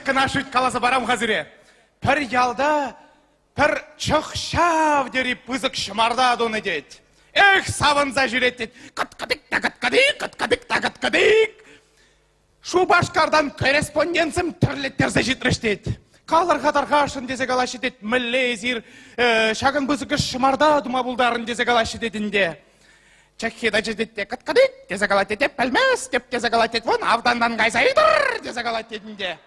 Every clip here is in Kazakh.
кына шүйт қаласа барам қазіре. Пір ялда, пір чықшав дері пызық шымарда доны дед. Эх, савынза жүрет дед. Кыт-кыдик, тағыт-кыдик, кыт-кыдик, тағыт-кыдик. Шу башқардан корреспонденцім түрлеттерзе жетіріш дед. Қалыр қатарға десе қалашы дед. Мүллезір, шағын пызығы шымарда дума бұлдарын десе қалашы дедінде. Чекхеда жедетте кыт-кыдик десе қалат дед. Пәлмәс деп десе қалат дед. Вон авдандан қайсайдыр десе қалат дедінде.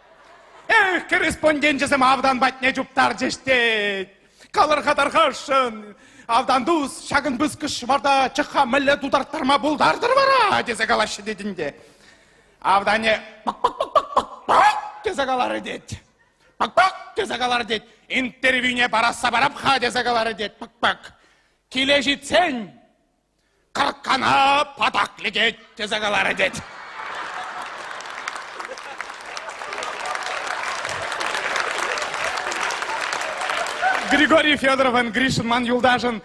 Эх, корреспондент жесем авдан батне жұптар жештет. Қалыр қатарға авдан дұз, шағын бұзқы шымарда чыққа мүлі дудартарма бұлдардыр бара десе қалашы дедінде. Авдане пак-пак-пак-пак-пак десе қалары дед. Пак-пак десе қалары дед. Интервьюне бараса барап ха десе қалары дед. Пак-пак. Келе жетсен, қырқана падақлігет десе қалары дед. Григорий Федоровын, Гришинман юлдажын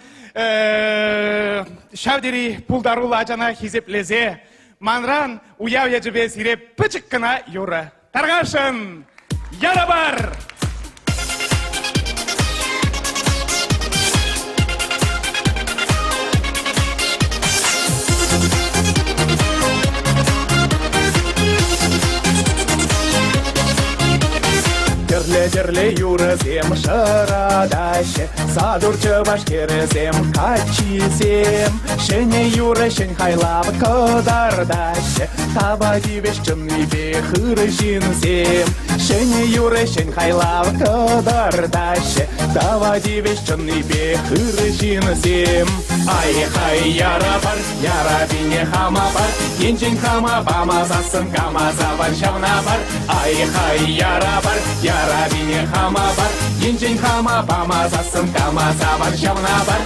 шавдери пулдарула жана хизеплезе. Манран уяв ежібе сиреп пычық кына юры. Тарғашын, яра бар! Терле юрызем шырадаще, садурчы башкерізем качизем. Шене юры шен хайлап кыдардаще, таба дибеш чынвибе хыры жинзем. Шене юры шен хайлап кыдардаще, таба дибеш чынвибе хыры жинзем. Ай-хай яра бар, яра бине хама бар, енжен хама бамазасын камаза бар шавна бар. Ай-хай яра бар, яра бине хама бар, енжен хама бамазасын камаза бар шавна бар.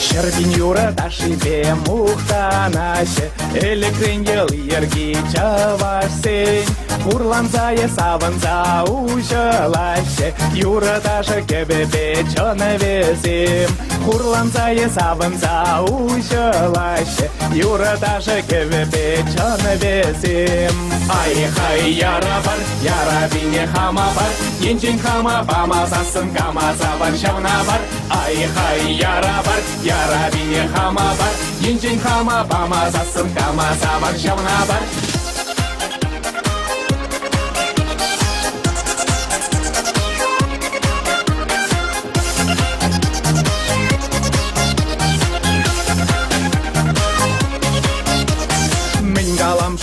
Шербин юра дашибе мухтанаще, электренел ерги чавашсень. Урланзае саванза ужалаще, юра даже кебебе чонавезем. Урланзае саванза ужалаще, юра даже кебебе чонавезем. Ай-хай яра бар, яра бине хама бар, енжен хама бамазасын камаза бар шавна бар. Ай-хай яра бар, яра бине хама бар, енжен хама бамазасын камаза бар шавна бар.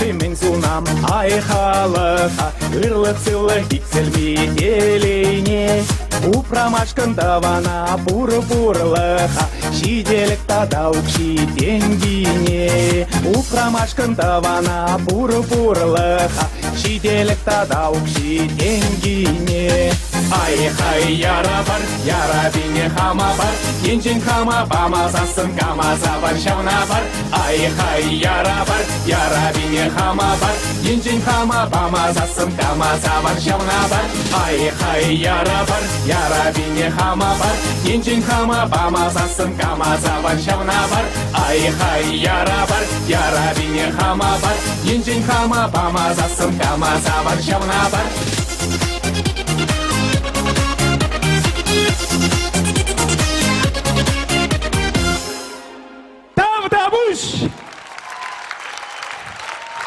Мен сунам айхалыха, ырлық сылық икселми елейне. Упрамашкында вана пур-пурлыха, шиделік тадаук шиденгине. Упрамашкында вана пур-пурлыха, шиделік тадаук шиденгине. Ай-хай яра бар, яра бине хама бар, енжен хама бамазасын камаза бар шавна бар. Ай-хай яра бар, яра бине хама бар, енжен хама бамазасын камаза бар шавна бар. Ай-хай яра бар, яра бине хама бар, енжен хама бамазасын камаза бар шавна бар. Ай-хай яра бар, яра бине хама бар, енжен хама бамазасын камаза бар шавна бар.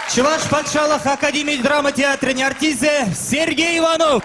Чуваш Патшалых академик драма театрының артисі Сергей Иванов.